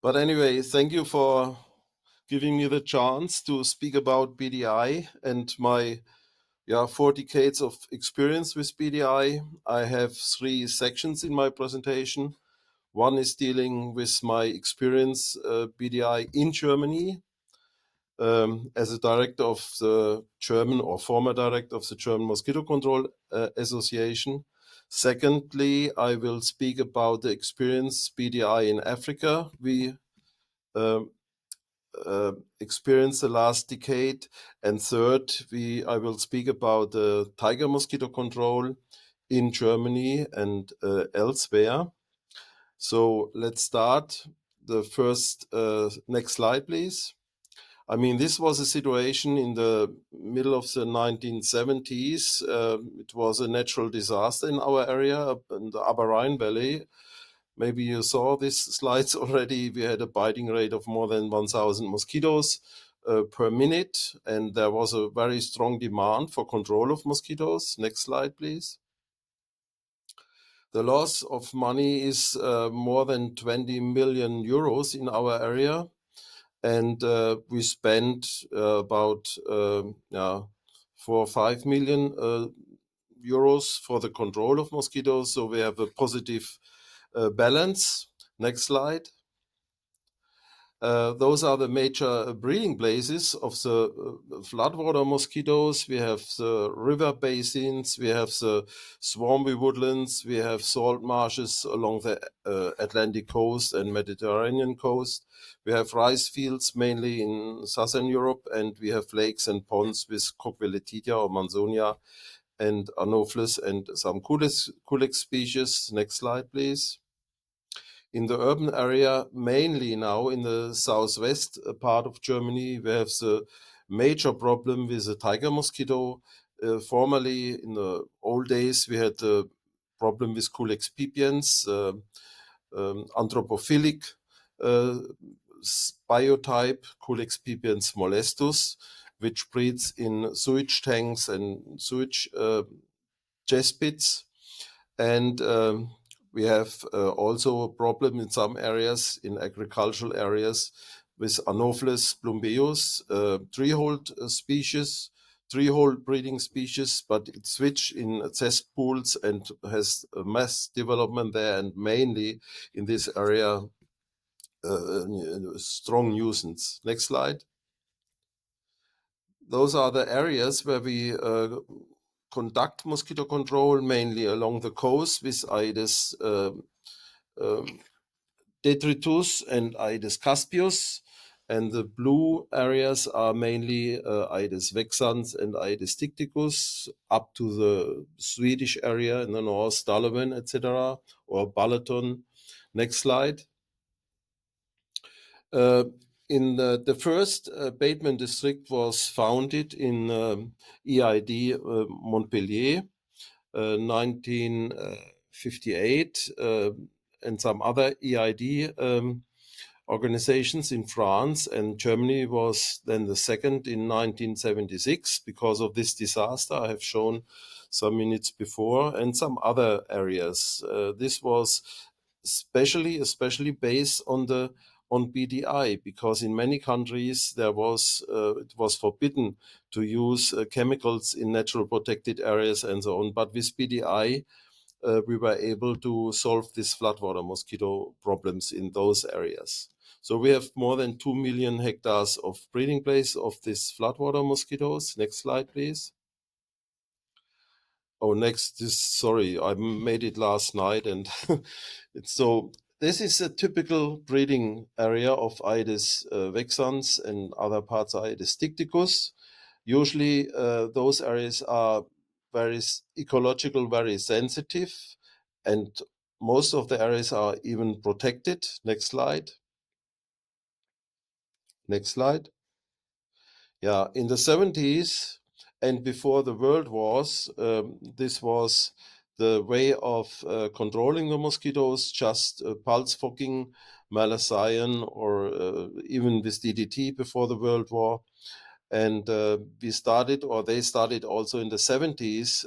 But anyway, thank you for giving me the chance to speak about BDI and my 4 decades of experience with BDI. I have 3 sections in my presentation. One is dealing with my experience BDI in Germany as a director of the German or former director of the German Mosquito Control Association. Secondly, I will speak about the experience BDI in Africa we experienced the last decade. And third, I will speak about the tiger mosquito control in Germany and elsewhere. So let's start. The first, next slide, please. I mean, this was a situation in the middle of the 1970s. It was a natural disaster in our area, in the Upper Rhine Valley. Maybe you saw these slides already. We had a biting rate of more than 1,000 mosquitoes per minute, and there was a very strong demand for control of mosquitoes. Next slide, please. The loss of money is more than 20 million euros in our area. And we spent about 4 or 5 million euros for the control of mosquitoes. So we have a positive balance. Next slide. Those are the major breeding places of the floodwater mosquitoes. We have the river basins, we have the swampy woodlands, we have salt marshes along the Atlantic coast and Mediterranean coast. We have rice fields mainly in southern Europe, and we have lakes and ponds with Coquiletidia or Mansonia and Anopheles and some Culex species. Next slide, please. In the urban area, mainly now in the southwest part of Germany, we have the major problem with the tiger mosquito. Formerly, in the old days, we had the problem with Culex pipiens, anthropophilic biotype, Culex pipiens molestus, which breeds in sewage tanks and sewage cesspits. And we have also a problem in some areas, in agricultural areas, with Anopheles plumbeus, treehold species, treehold breeding species, but it switched in cesspools and has a mass development there, and mainly in this area, strong nuisance. Next slide. Those are the areas where we conduct mosquito control, mainly along the coast with Aedes detritus and Aedes caspius. And the blue areas are mainly Aedes vexans and Aedes ticticus, up to the Swedish area in the north, Dalaman, etc., or Balaton. Next slide. In the first abatement district was founded in EID Montpellier, 1958, and some other EID organizations in France, and Germany was then the second in 1976 because of this disaster I have shown some minutes before, and some other areas. This was especially based on BDI, because in many countries it was forbidden to use chemicals in natural protected areas and so on. But with BDI, we were able to solve these floodwater mosquito problems in those areas. So we have more than 2 million hectares of breeding place of these floodwater mosquitoes. Next slide, please. Oh, sorry, I made it last night, and so this is a typical breeding area of Aedes vexans and other parts of Aedes ticticus. Usually, those areas are very sensitive, and most of the areas are even protected. Next slide. Next slide. Yeah, in the 70s and before the world wars, this was the way of controlling the mosquitoes, just pulse fogging, malathion, or even with DDT before the World War. And they started also in the 70s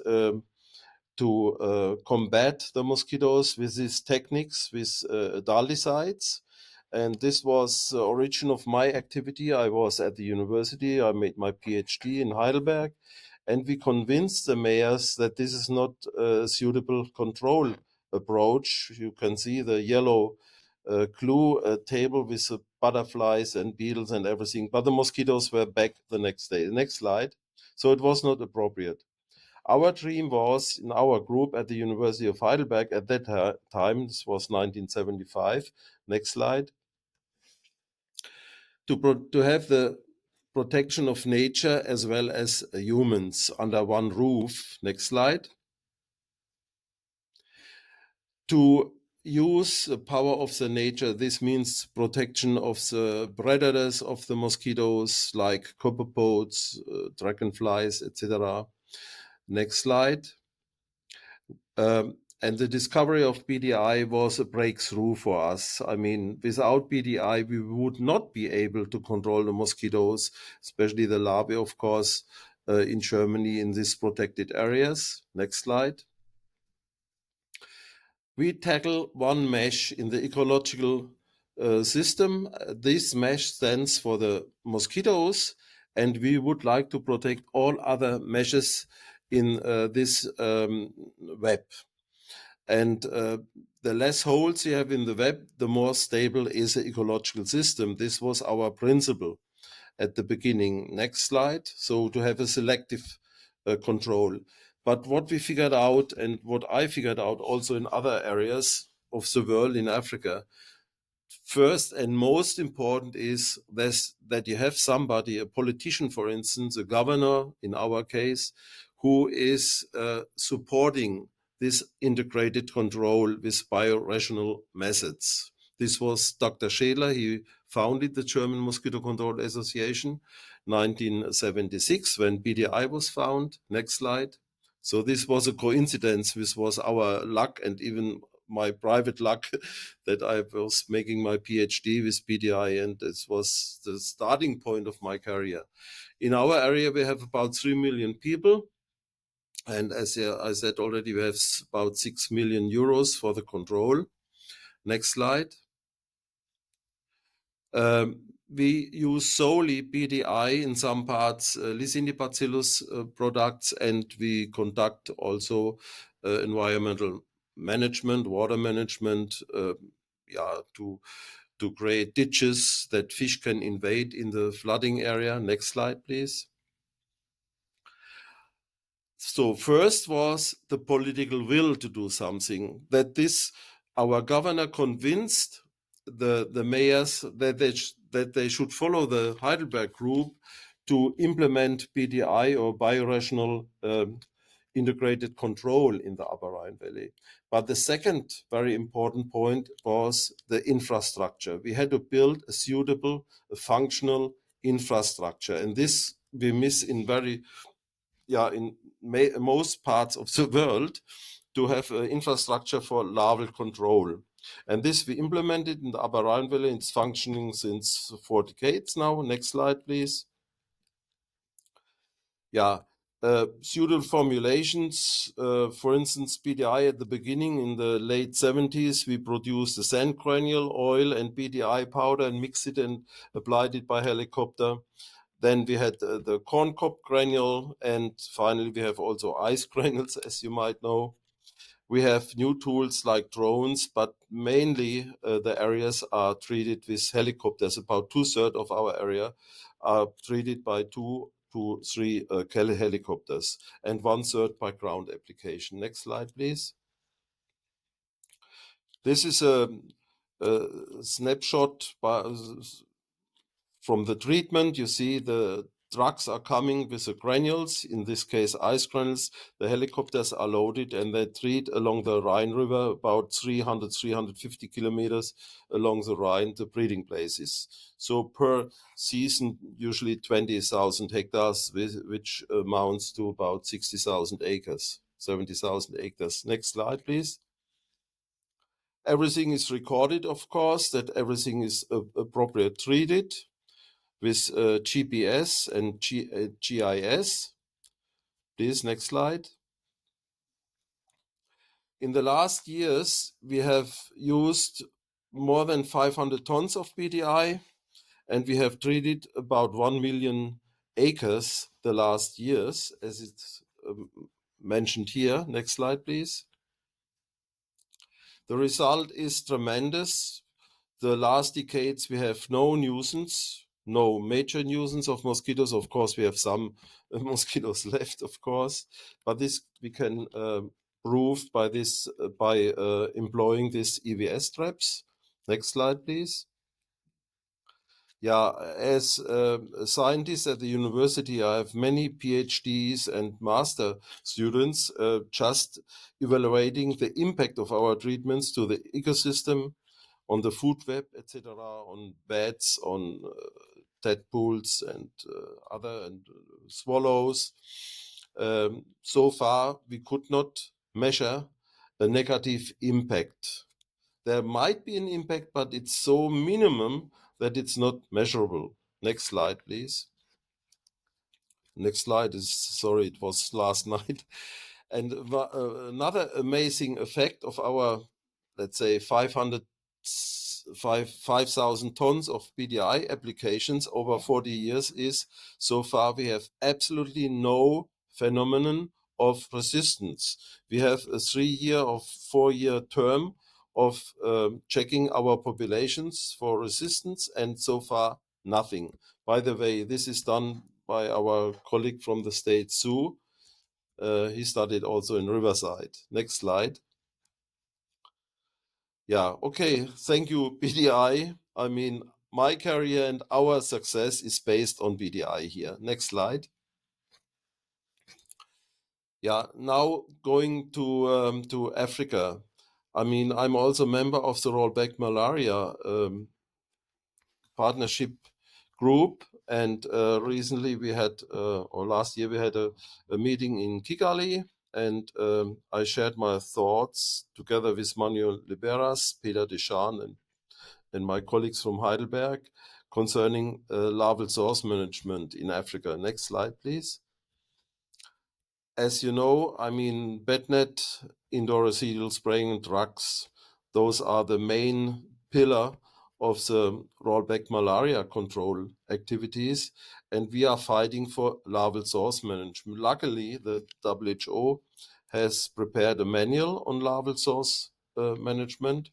to combat the mosquitoes with these techniques, with daldicides. And this was the origin of my activity. I was at the university. I made my PhD in Heidelberg, and we convinced the mayors that this is not a suitable control approach. You can see the yellow glue table with the butterflies and beetles and everything, but the mosquitoes were back the next day. The next slide. So it was not appropriate. Our dream was in our group at the University of Heidelberg at that time, this was 1975. Next slide. To have the protection of nature as well as humans under one roof. Next slide. To use the power of the nature, this means protection of the predators of the mosquitoes like copepods, dragonflies, etc. Next slide. And the discovery of BDI was a breakthrough for us. I mean, without BDI, we would not be able to control the mosquitoes, especially the larvae, of course, in Germany in these protected areas. Next slide. We tackle one mesh in the ecological system. This mesh stands for the mosquitoes, and we would like to protect all other meshes in this web. And the less holes you have in the web, the more stable is the ecological system. This was our principle at the beginning. Next slide. So to have a selective control. But what we figured out, and what I figured out also in other areas of the world in Africa, first and most important is this, that you have somebody, a politician, for instance, a governor in our case, who is supporting this integrated control with biorational methods. This was Dr. Scheler. He founded the German Mosquito Control Association 1976 when BDI was found. Next slide. So this was a coincidence. This was our luck and even my private luck that I was making my PhD with BDI, and this was the starting point of my career. In our area, we have about 3 million people. And as I said already, we have about 6 million euros for the control. Next slide. We use solely BDI in some parts, Lysine Bacillus products, and we conduct also environmental management, water management, to create ditches that fish can invade in the flooding area. Next slide, please. So first was the political will to do something, that this, our governor convinced the mayors that they should follow the Heidelberg group to implement BDI or biorational integrated control in the Upper Rhine Valley. But the second very important point was the infrastructure. We had to build a suitable, a functional infrastructure. And this we miss in most parts of the world, to have infrastructure for larval control. And this we implemented in the Upper Rhine Valley. It's functioning since 4 decades now. Next slide, please. Suitable formulations, for instance, BDI at the beginning in the late 70s, we produced the sand granule oil and BDI powder and mixed it and applied it by helicopter. Then we had the corn cob granule, and finally we have also ice granules, as you might know. We have new tools like drones, but mainly the areas are treated with helicopters. About 2/3 of our area are treated by 2 to 3 helicopters, and 1/3 by ground application. Next slide, please. This is a snapshot from the treatment. You see the trucks are coming with the granules, in this case ice granules. The helicopters are loaded and they treat along the Rhine River, about 350 kilometers along the Rhine, the breeding places. So per season, usually 20,000 hectares, which amounts to about 60,000 acres, 70,000 acres. Next slide, please. Everything is recorded, of course, that everything is appropriate treated with GPS and GIS. Please, next slide. In the last years, we have used more than 500 tons of BDI, and we have treated about 1 million acres the last years, as it's mentioned here. Next slide, please. The result is tremendous. The last decades, we have no nuisance, no major nuisance of mosquitoes. Of course, we have some mosquitoes left, of course, but this we can prove by this by employing these EVS traps. Next slide, please. Yeah, as scientists at the university, I have many PhDs and master students just evaluating the impact of our treatments to the ecosystem, on the food web, etc., on bats, on tadpoles and other and swallows. So far, we could not measure a negative impact. There might be an impact, but it's so minimum that it's not measurable. Next slide, please. Next slide is, sorry, it was last night. And another amazing effect of our, let's say, 5,000 tons of BDI applications over 40 years is, so far we have absolutely no phenomenon of resistance. We have a 3-year or 4-year term of checking our populations for resistance, and so far nothing. By the way, this is done by our colleague from the State Zoo. He studied also in Riverside. Next slide. Yeah, okay, thank you, BDI. I mean, my career and our success is based on BDI here. Next slide. Yeah, now going to Africa. I mean, I'm also a member of the Role Back Malaria partnership group, and recently we had, or last year we had a meeting in Kigali, and I shared my thoughts together with Manuel Liberas, Peter Deschamps, and my colleagues from Heidelberg concerning larval source management in Africa. Next slide, please. As you know, I mean, bednet, indoor residual spraying, and drugs, those are the main pillar of the rollback malaria control activities, and we are fighting for larval source management. Luckily, the WHO has prepared a manual on larval source management.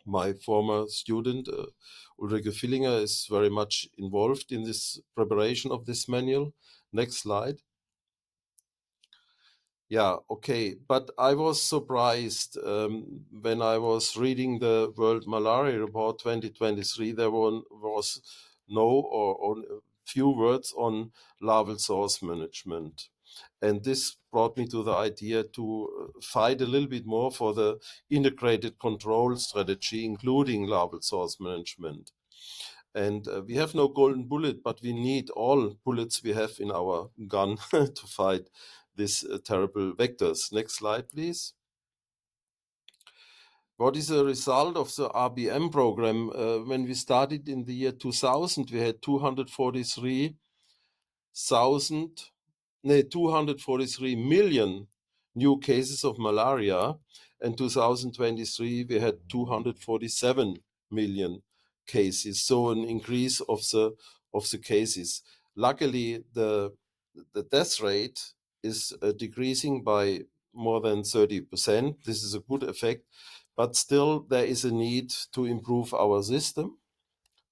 My former student, Ulrike Villinger, is very much involved in this preparation of this manual. Next slide. Yeah, okay. But I was surprised when I was reading the World Malaria Report 2023, there was no or few words on larval source management. And this brought me to the idea to fight a little bit more for the integrated control strategy, including larval source management. And we have no golden bullet, but we need all bullets we have in our gun to fight these terrible vectors. Next slide, please. What is the result of the RBM program? When we started in the year 2000, we had 243 million new cases of malaria. In 2023, we had 247 million cases, so an increase of the cases. Luckily, the death rate is decreasing by more than 30%. This is a good effect, but still there is a need to improve our system,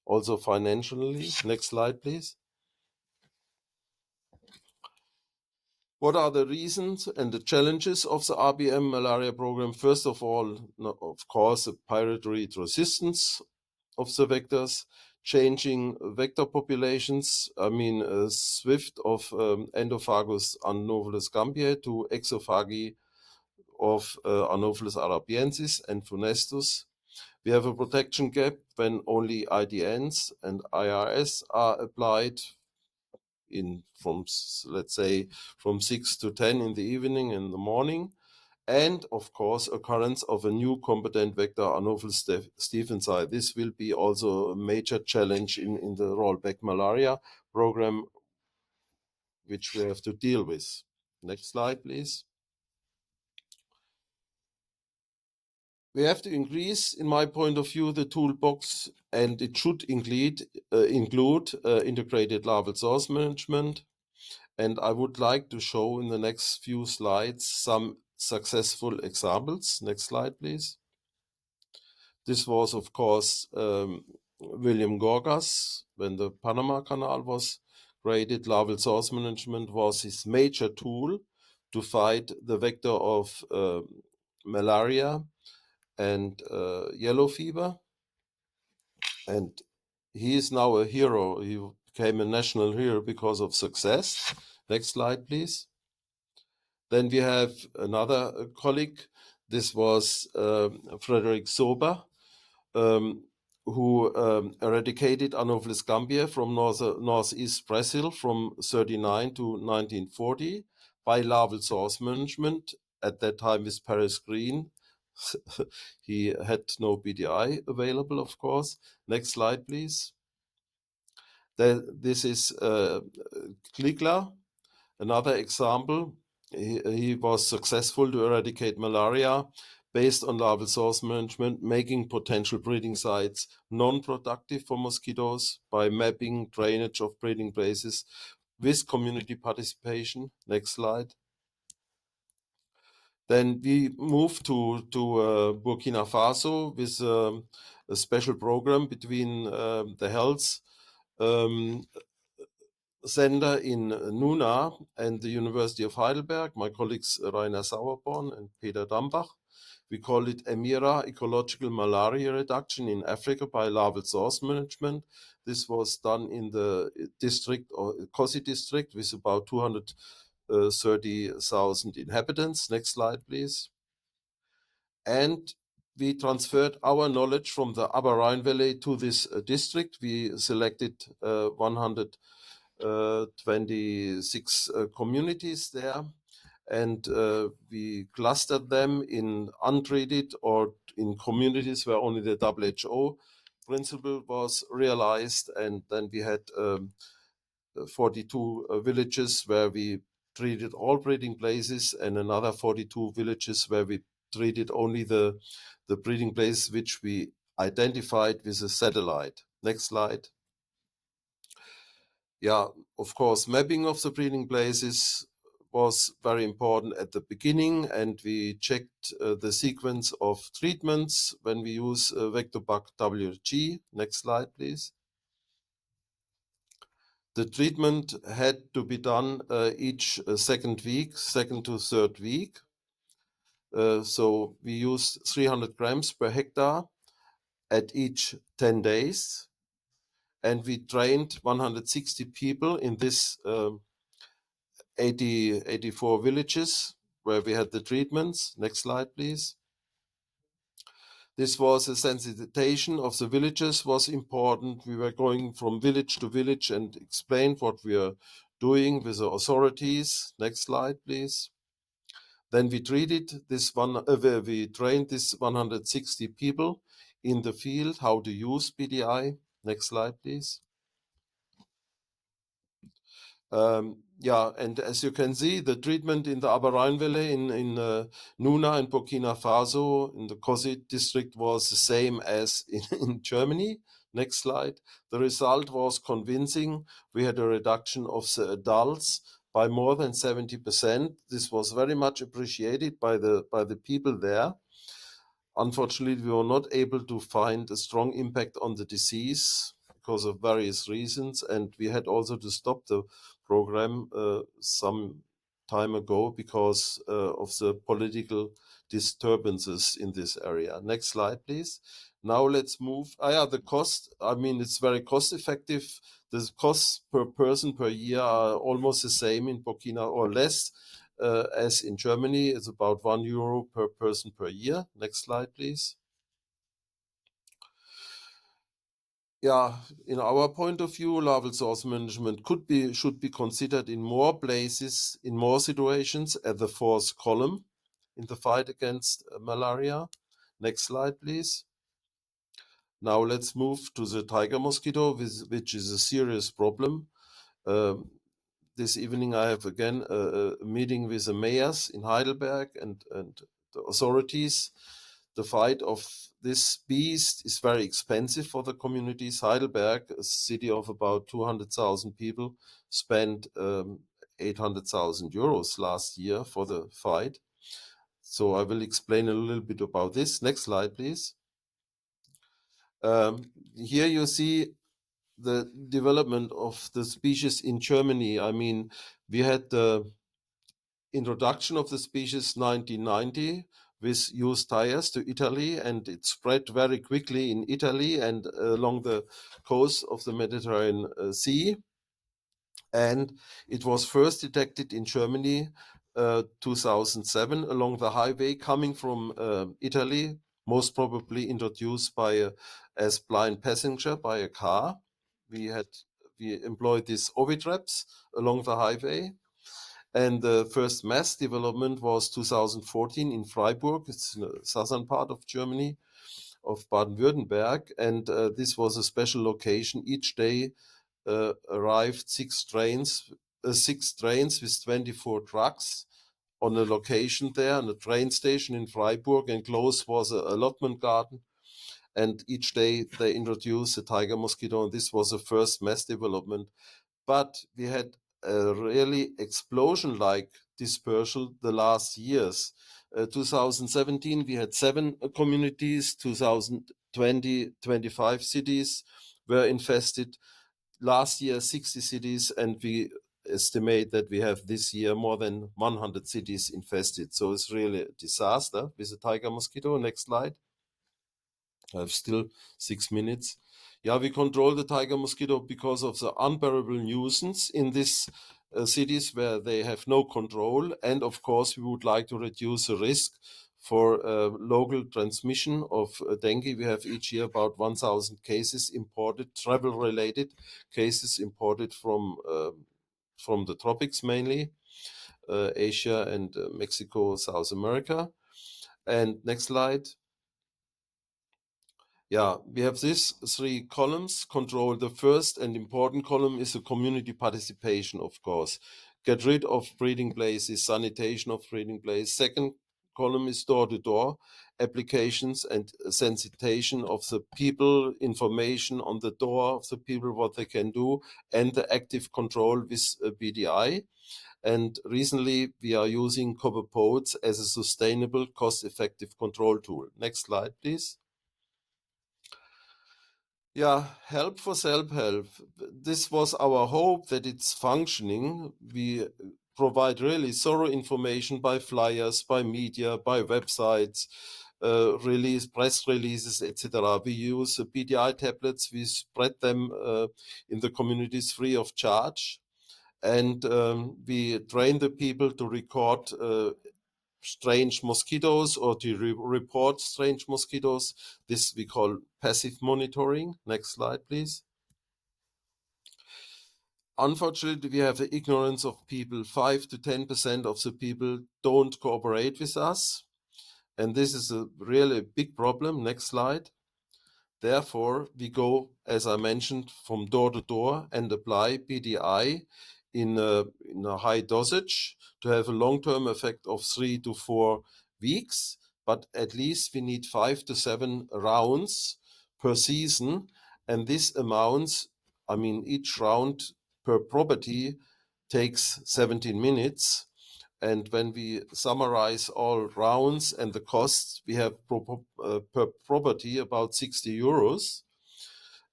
also financially. Next slide, please. What are the reasons and the challenges of the RBM malaria program? First of all, of course, the pyrethroid resistance of the vectors, changing vector populations. I mean, a swift of Endophagus Anopheles gambiae to exophagy of Anopheles arabiensis and funestus. We have a protection gap when only IDNs and IRS are applied from, let's say, from 6 to 10 in the evening and the morning. And of course, occurrence of a new competent vector, Anopheles stephensi. This will be also a major challenge in the rollback malaria program, which we have to deal with. Next slide, please. We have to increase, in my point of view, the toolbox, and it should include integrated larval source management. And I would like to show in the next few slides some successful examples. Next slide, please. This was, of course, William Gorgas. When the Panama Canal was created, larval source management was his major tool to fight the vector of malaria and yellow fever. And he is now a hero. He became a national hero because of success. Next slide, please. Then we have another colleague. This was Frederick Sober, who eradicated Anopheles gambia from northeast Brazil from 39 to 1940 by larval source management, at that time with Paris Green. He had no BDI available, of course. Next slide, please. This is Kligler, another example. He was successful to eradicate malaria based on larval source management, making potential breeding sites non-productive for mosquitoes by mapping drainage of breeding places with community participation. Next slide. Then we moved to Burkina Faso with a special program between the health center in Nuna and the University of Heidelberg, my colleagues Rainer Sauerborn and Peter Dambach. We call it EMIRA, Ecological Malaria Reduction in Africa by Larval Source Management. This was done in the district, or Kosi district, with about 230,000 inhabitants. Next slide, please. And we transferred our knowledge from the Upper Rhine Valley to this district. We selected 126 communities there, and we clustered them in untreated or in communities where only the WHO principle was realized. And then we had 42 villages where we treated all breeding places, and another 42 villages where we treated only the breeding place which we identified with a satellite. Next slide. Yeah, of course, mapping of the breeding places was very important at the beginning, and we checked the sequence of treatments when we use vector bug WG. Next slide, please. The treatment had to be done each second to third week. So we used 300 grams per hectare at each 10 days. And we trained 160 people in this 84 villages where we had the treatments. Next slide, please. This was a sensitization of the villages was important. We were going from village to village and explained what we are doing with the authorities. Next slide, please. Then we trained this 160 people in the field how to use BDI. Next slide, please. Yeah, and as you can see, the treatment in the Upper Rhine Valley in Nuna and Burkina Faso in the Kosi district was the same as in Germany. Next slide. The result was convincing. We had a reduction of the adults by more than 70%. This was very much appreciated by the people there. Unfortunately, we were not able to find a strong impact on the disease because of various reasons, and we had also to stop the program some time ago because of the political disturbances in this area. Next slide, please. Now let's move. The cost. I mean, it's very cost effective. The costs per person per year are almost the same in Burkina or less as in Germany. It's about €1 per person per year. Next slide, please. Yeah, in our point of view, larval source management should be considered in more places, in more situations, at the fourth column in the fight against malaria. Next slide, please. Now let's move to the tiger mosquito, which is a serious problem. This evening I have again a meeting with the mayors in Heidelberg and the authorities. the fight of this beast is very expensive for the communities. Heidelberg, a city of about 200,000 people, spent 800,000 euros last year for the fight. So I will explain a little bit about this. Next slide, please. Here you see the development of the species in Germany. I mean, we had the introduction of the species 1990 with used tires to Italy, and it spread very quickly in Italy and along the coast of the Mediterranean Sea. And it was first detected in Germany 2007 along the highway coming from Italy, most probably introduced by as blind passenger by a car. We employed these ovitraps along the highway. And the first mass development was 2014 in Freiburg. It's in the southern part of Germany, of Baden-Württemberg. And this was a special location. Each day arrived six trains with 24 trucks on a location there, on a train station in Freiburg. And close was an allotment garden. And each day they introduced a tiger mosquito. And this was the first mass development. But we had a really explosion-like dispersal the last years. 2017, we had 7 communities. 2020, 25 cities were infested. Last year, 60 cities, and we estimate that we have this year more than 100 cities infested. So it's really a disaster with the tiger mosquito. Next slide. I have still 6 minutes. Yeah, we control the tiger mosquito because of the unbearable nuisance in these cities where they have no control. And of course, we would like to reduce the risk for local transmission of dengue. We have each year about 1,000 cases imported, travel-related cases imported from the tropics mainly, Asia and Mexico, South America. And next slide. Yeah, we have these 3 columns control. The first and important column is the community participation, of course. Get rid of breeding places, sanitation of breeding places. Second column is door-to-door applications and sensitization of the people, information on the door of the people, what they can do, and the active control with BDI. And recently, we are using copper pods as a sustainable, cost-effective control tool. Next slide, please. Yeah, help for self-help. This was our hope that it's functioning. We provide really thorough information by flyers, by media, by websites, press releases, etc. We use PDI tablets. We spread them in the communities free of charge. And we train the people to record strange mosquitoes or to report strange mosquitoes. This we call passive monitoring. Next slide, please. Unfortunately, we have the ignorance of people. 5 to 10% of the people don't cooperate with us. And this is a really big problem. Next slide. Therefore, we go, as I mentioned, from door to door and apply PDI in a high dosage to have a long-term effect of 3 to 4 weeks. But at least we need 5 to 7 rounds per season. And this amounts, I mean, each round per property takes 17 minutes. And when we summarize all rounds and the costs, we have per property about 60 euros.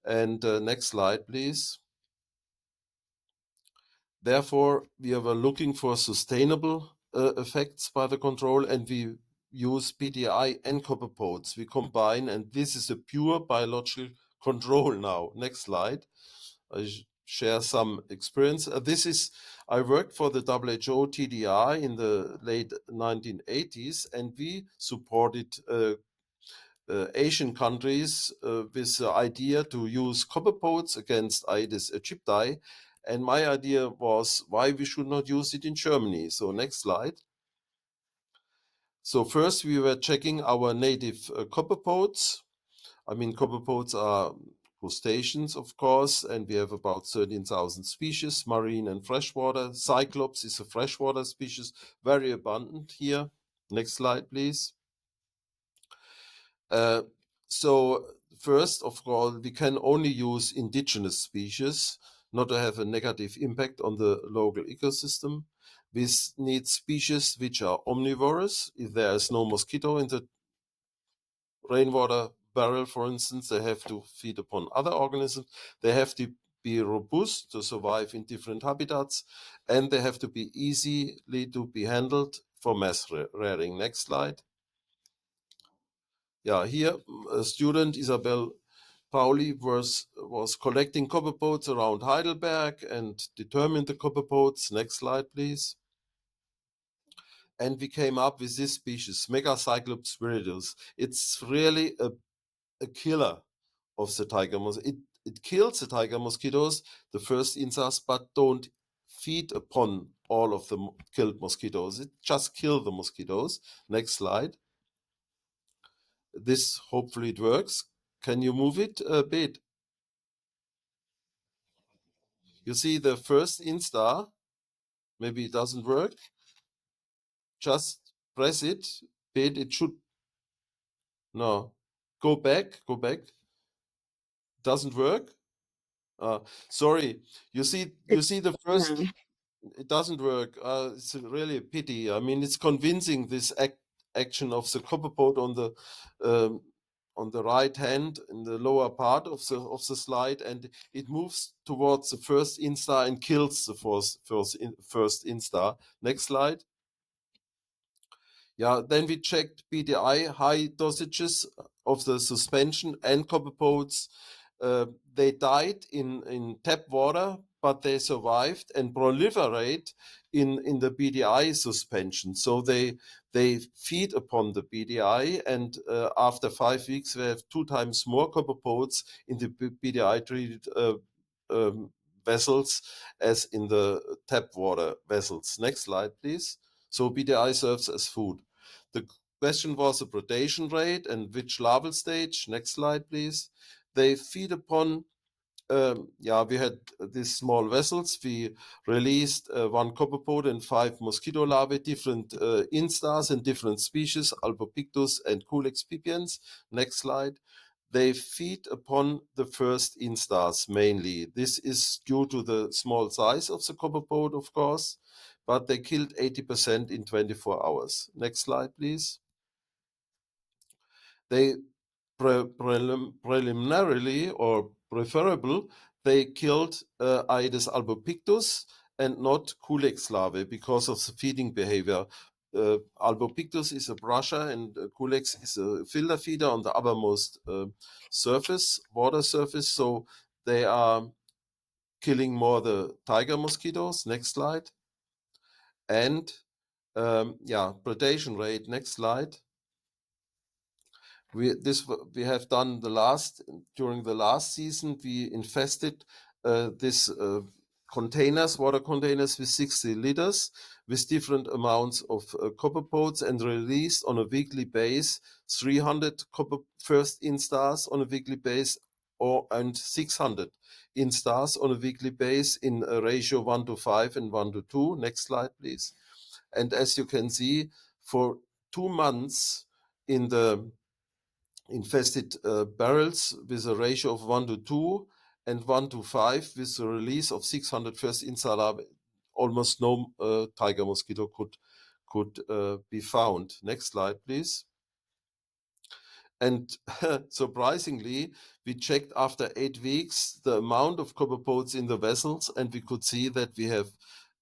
And next slide, please. Therefore, we are looking for sustainable effects by the control, and we use PDI and copper pods. We combine, and this is a pure biological control now. Next slide. I share some experience. I worked for the WHO TDI in the late 1980s, and we supported Asian countries with the idea to use copper pods against Aedes aegypti. And my idea was why we should not use it in Germany. So next slide. So first we were checking our native copper pods. I mean, copper pods are crustaceans, of course, and we have about 13,000 species, marine and freshwater. Cyclops is a freshwater species, very abundant here. Next slide, please. So first of all, we can only use indigenous species, not to have a negative impact on the local ecosystem. We need species which are omnivorous. If there is no mosquito in the rainwater barrel, for instance, they have to feed upon other organisms. They have to be robust to survive in different habitats, and they have to be easily to be handled for mass rearing. Next slide. Yeah, here a student, Isabel Pauli, was collecting copper pods around Heidelberg and determined the copper pods. Next slide, please. And we came up with this species, Megacyclops viridis. It's really a killer of the tiger mosquito. It kills the tiger mosquitoes, the first insects, but don't feed upon all of the killed mosquitoes. It just kills the mosquitoes. Next slide. This hopefully it works. Can you move it a bit? You see the first instar. Maybe it doesn't work. Just press it. Bit. It should. No. Go back. Go back. Doesn't work. Sorry. You see the first. No. It doesn't work. It's really a pity. I mean, it's convincing this action of the copper pot on the right hand in the lower part of the slide, and it moves towards the first instar and kills the first instar. Next slide. Yeah, then we checked BDI high dosages of the suspension and copper pots. They died in tap water, but they survived and proliferate in the BDI suspension. So they feed upon the BDI, and after 5 weeks, we have 2 times more copper pots in the BDI treated vessels as in the tap water vessels. Next slide, please. So BDI serves as food. The question was the predation rate and which larval stage. Next slide, please. They feed upon, we had these small vessels. We released 1 copperpot and 5 mosquito larvae, different instars and different species, Albopictus and Culex pipiens. Next slide. They feed upon the first instars mainly. This is due to the small size of the copperpot, of course, but they killed 80% in 24 hours. Next slide, please. They preliminarily or preferable, they killed Aedes albopictus and not Culex larvae because of the feeding behavior. Albopictus is a brusher and Culex is a filter feeder on the uppermost surface, water surface. So they are killing more the tiger mosquitoes. Next slide. And predation rate. Next slide. We have done during the last season. We infested this water containers with 60 liters with different amounts of copper pots and released on a weekly base 300 copper first instars on a weekly base and 600 instars on a weekly base in a ratio 1:5 and 1:2. Next slide, please. And as you can see, for 2 months in the infested barrels with a ratio of 1:2 and 1:5 with the release of 600 first instar, almost no tiger mosquito could be found. Next slide, please. And surprisingly, we checked after 8 weeks the amount of copper pots in the vessels, and we could see that we have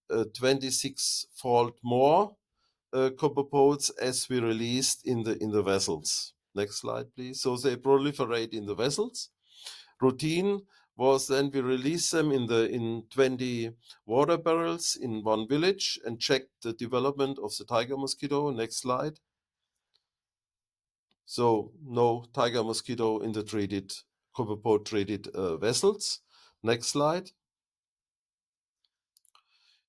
26-fold more copper pots as we released in the vessels. Next slide, please. So they proliferate in the vessels. Routine was then we release them in 20 water barrels in one village and checked the development of the tiger mosquito. Next slide. So no tiger mosquito in the copper pot treated vessels. Next slide.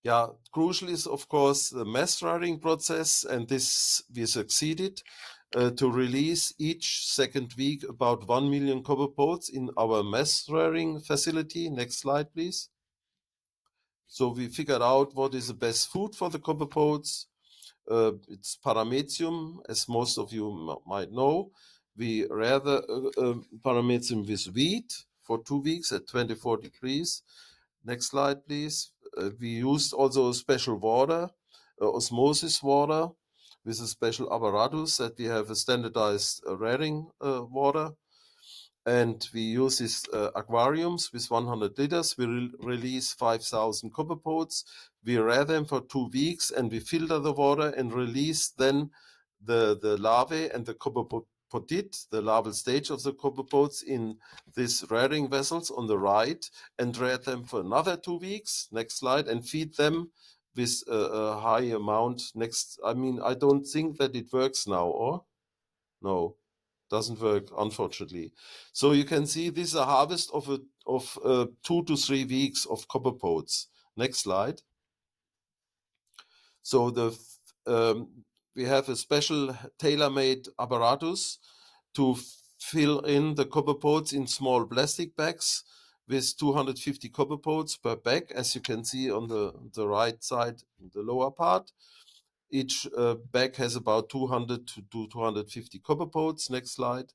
Yeah, crucial is, of course, the mass rearing process, and this we succeeded to release each second week about 1 million copper pots in our mass rearing facility. Next slide, please. So we figured out what is the best food for the copper pots. It's paramecium, as most of you might know. We rear the paramecium with wheat for 2 weeks at 24 degrees. Next slide, please. We used also special water, osmosis water, with a special apparatus that we have a standardized rearing water. And we use these aquariums with 100 liters. We release 5,000 copepods. We rear them for 2 weeks and we filter the water and release then the larvae and the copepodid, the larval stage of the copepods, in these rearing vessels on the right, and rear them for another 2 weeks. Next slide. And feed them with a high amount. Next. I mean, I don't think that it works now, or? No, doesn't work, unfortunately. So you can see this is a harvest of 2 to 3 weeks of copepods. Next slide. So we have a special tailor-made apparatus to fill in the copepods in small plastic bags with 250 copepods per bag, as you can see on the right side, the lower part. Each bag has about 200 to 250 copepods. Next slide.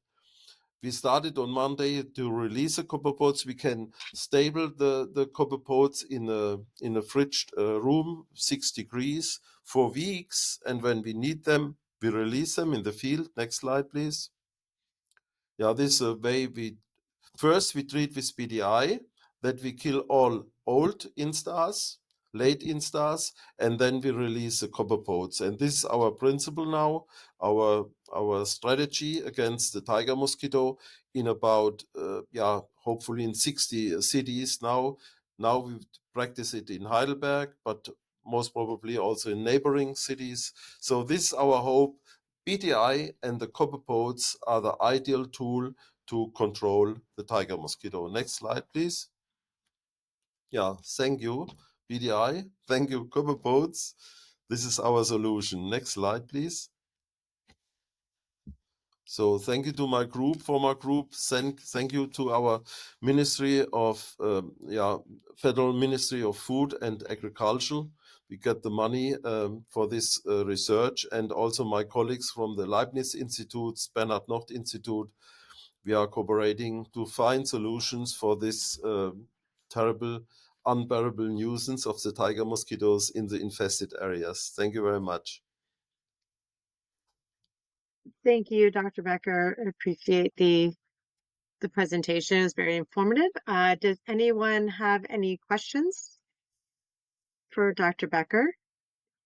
We started on Monday to release the copepods. We can stable the copepods in a fridged room, 6 degrees, for weeks. And when we need them, we release them in the field. Next slide, please. Yeah, this is a way first we treat with BDI, that we kill all old instars, late instars, and then we release the copepods. And this is our principle now, our strategy against the tiger mosquito in about, hopefully in 60 cities now. Now we practice it in Heidelberg, but most probably also in neighboring cities. So this is our hope. BDI and the copepods are the ideal tool to control the tiger mosquito. Next slide, please. Yeah, thank you, BDI. Thank you, copepods. This is our solution. Next slide, please. So thank you to my group, former group. Thank you to our Ministry of, Federal Ministry of Food and Agriculture. We get the money for this research, and also my colleagues from the Leibniz Institute, Bernhard Nocht Institute. We are cooperating to find solutions for this terrible, unbearable nuisance of the tiger mosquitoes in the infested areas. Thank you very much. Thank you, Dr. Becker. I appreciate the presentation. It's very informative. Does anyone have any questions for Dr. Becker?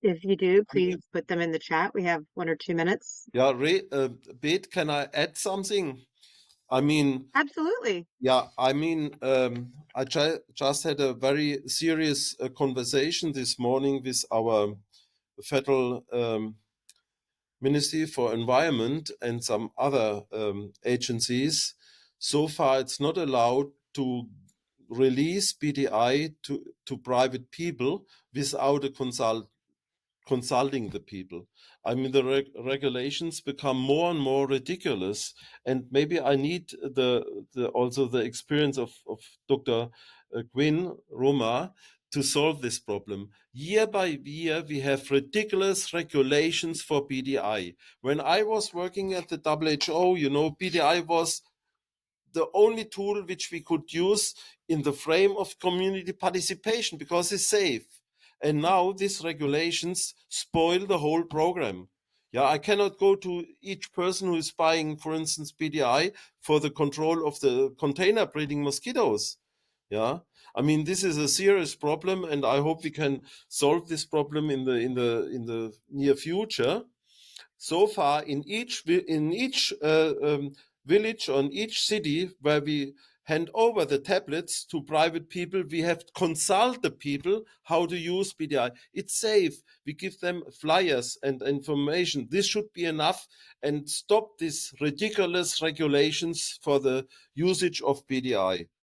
If you do, please put them in the chat. We have 1 or 2 minutes. Yeah, Beth, can I add something? I mean, absolutely. Yeah, I mean, I just had a very serious conversation this morning with our Federal Ministry for Environment and some other agencies. So far, it's not allowed to release BDI to private people without a consulting the people. I mean, the regulations become more and more ridiculous, and maybe I need also the experience of Dr. Gwyn Roma to solve this problem. Year by year, we have ridiculous regulations for BDI. When I was working at the WHO, BDI was the only tool which we could use in the frame of community participation because it's safe. And now these regulations spoil the whole program. Yeah, I cannot go to each person who is buying, for instance, BDI for the control of the container breeding mosquitoes. Yeah, I mean, this is a serious problem, and I hope we can solve this problem in the near future. So far, in each village or in each city where we hand over the tablets to private people, we have to consult the people how to use BDI. It's safe. We give them flyers and information. This should be enough, and stop these ridiculous regulations for the usage of BDI.